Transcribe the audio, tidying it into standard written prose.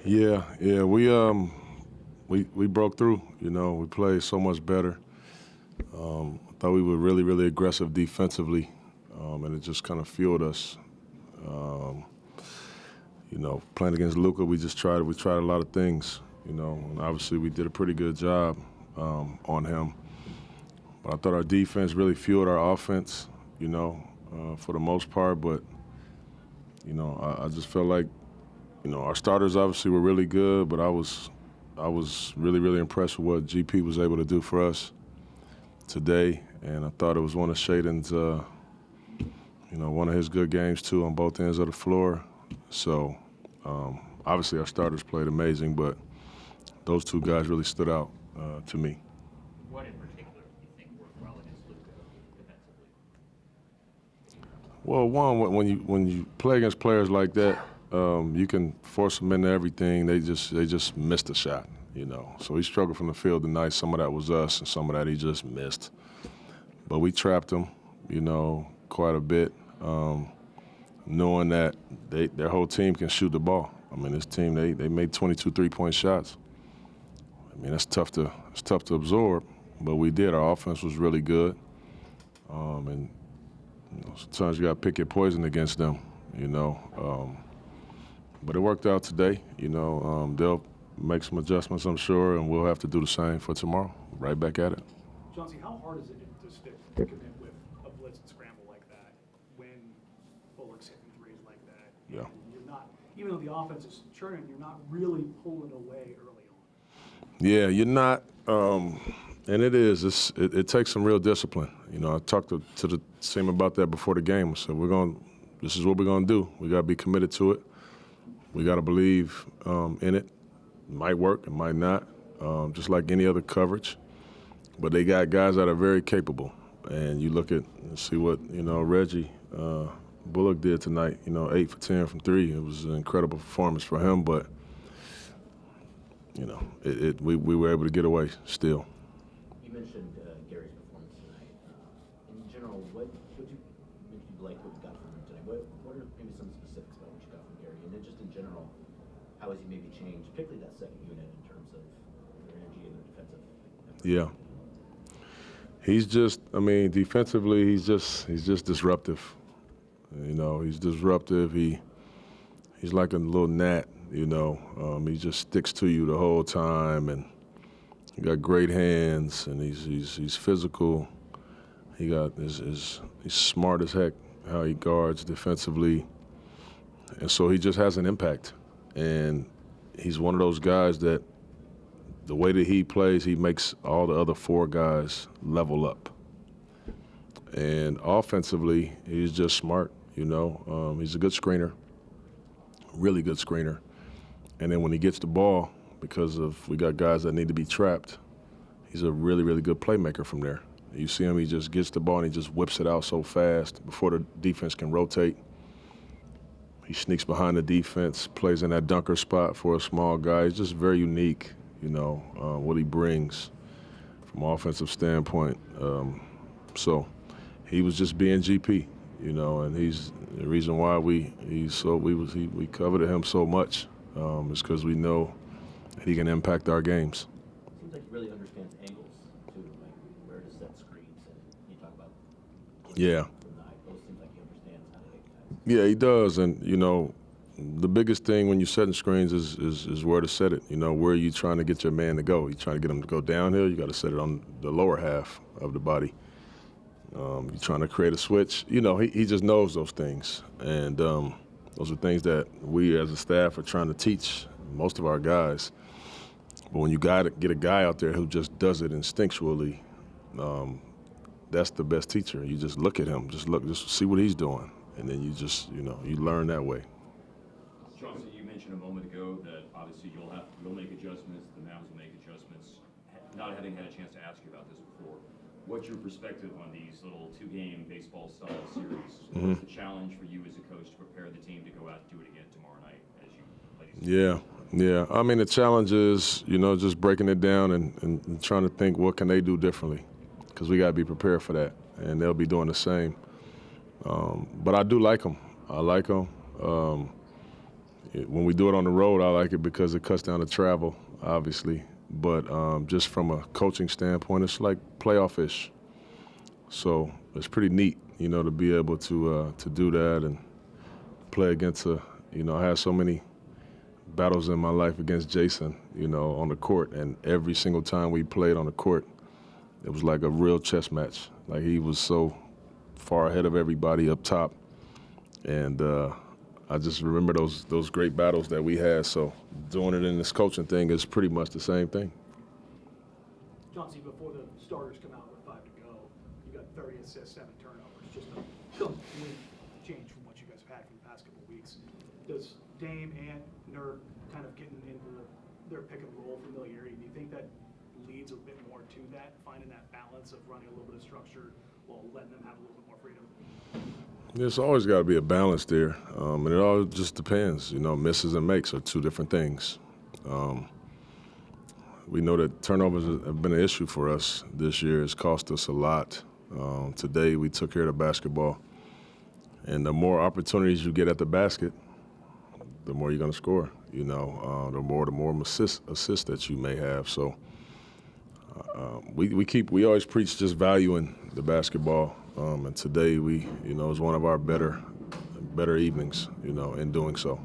Yeah, we broke through. You know, we played so much better. I thought we were really, really aggressive defensively, and it just kind of fueled us. Um, you know, playing against Luka, we tried a lot of things. You know, and obviously we did a pretty good job on him. But I thought our defense really fueled our offense. You know, for the most part. But you know, I just felt like our starters obviously were really good, but I was really, really impressed with what GP was able to do for us today, and I thought it was one of Shaden's, one of his good games too on both ends of the floor. So obviously our starters played amazing, but those two guys really stood out to me. What in particular do you think worked well against Luka defensively? Well, one, when you play against players like that, you can force them into everything. They just missed a shot, you know. So he struggled from the field tonight. Some of that was us, and some of that he just missed. But we trapped him, you know, quite a bit, knowing that their whole team can shoot the ball. I mean, this team they made 22 three-point shots. I mean, it's tough to absorb, but we did. Our offense was really good, and sometimes you got to pick your poison against them, you know. But it worked out today. You know, they'll make some adjustments, I'm sure, and we'll have to do the same for tomorrow. Right back at it. Chauncey, how hard is it to stick to commit with a blitz and scramble like that when Bullock's hitting threes like that? Yeah. And you're not, even though the offense is churning, you're not really pulling away early on. Yeah, you're not, and it takes some real discipline. You know, I talked to the team about that before the game. I said, this is what we're gonna do. We gotta be committed to it. We gotta believe in it. It might work, it might not, just like any other coverage. But they got guys that are very capable. And you look at and see what, Reggie Bullock did tonight, 8 for 10 from 3. It was an incredible performance for him, but, we were able to get away still. You mentioned Gary's performance tonight. In general, what you like what you got from him tonight? What are maybe some specifics about what you got from Gary? And then just in general, how has he maybe changed, particularly that second unit in terms of their energy and their defensive effort? Yeah. Defensively, he's just disruptive. You know, he's disruptive. He's like a little gnat. He just sticks to you the whole time, and he got great hands, and he's physical. He's smart as heck how he guards defensively, and so he just has an impact. And he's one of those guys that the way that he plays, he makes all the other four guys level up. And offensively, he's just smart, He's a good screener, really good screener. And then when he gets the ball, because we got guys that need to be trapped, he's a really, really good playmaker from there. You see him, he just gets the ball and he just whips it out so fast before the defense can rotate. He sneaks behind the defense, plays in that dunker spot for a small guy. He's just very unique, what he brings from an offensive standpoint. So he was just being GP, and he's the reason why we coveted him so much is because we know he can impact our games. Seems like he really understands angles too, like where to set screens, and you talk about Yeah. from the high post. Seems like he understands how to hit guys. Yeah, he does, and the biggest thing when you're setting screens is where to set it. Where are you trying to get your man to go? You trying to get him to go downhill, you got to set it on the lower half of the body. You're trying to create a switch. He just knows those things, and those are things that we as a staff are trying to teach most of our guys. But when you get a guy out there who just does it instinctually, that's the best teacher. You just look at him, just see what he's doing, and then you learn that way. Chauncey, you mentioned a moment ago that obviously you'll make adjustments, the Mavs will make adjustments. Not having had a chance to ask you about this before, what's your perspective on these little two-game baseball-style series? Mm-hmm. What's the challenge for you as a coach to prepare the team to go out and do it again tomorrow night as you play these? Yeah. I mean, the challenge is, just breaking it down and trying to think what can they do differently, because we got to be prepared for that, and they'll be doing the same. But I do like them. I like them. when we do it on the road, I like it because it cuts down the travel, obviously. But just from a coaching standpoint, it's like playoff-ish. So it's pretty neat, you know, to be able to do that and play against I had so many battles in my life against Jason, you know, on the court. And every single time we played on the court, it was like a real chess match. Like, he was so far ahead of everybody up top. And I just remember those great battles that we had. So doing it in this coaching thing is pretty much the same thing. Chauncey, before the starters come out with 5 to go, you got 30 assists, 7 turnovers. Just a complete change from what you guys have had for the past couple of weeks. Does Dame and Nurk kind of getting into their pick and roll familiarity, do you think that leads a bit more to that, finding that balance of running a little bit of structure while letting them have a little bit more freedom? There's always got to be a balance there, and it all just depends. You know, misses and makes are two different things. We know that turnovers have been an issue for us this year. It's cost us a lot. Today we took care of the basketball, and the more opportunities you get at the basket, the more you're going to score. You know, the more assists that you may have. So we always preach just valuing the basketball. And today it was one of our better evenings, you know, in doing so.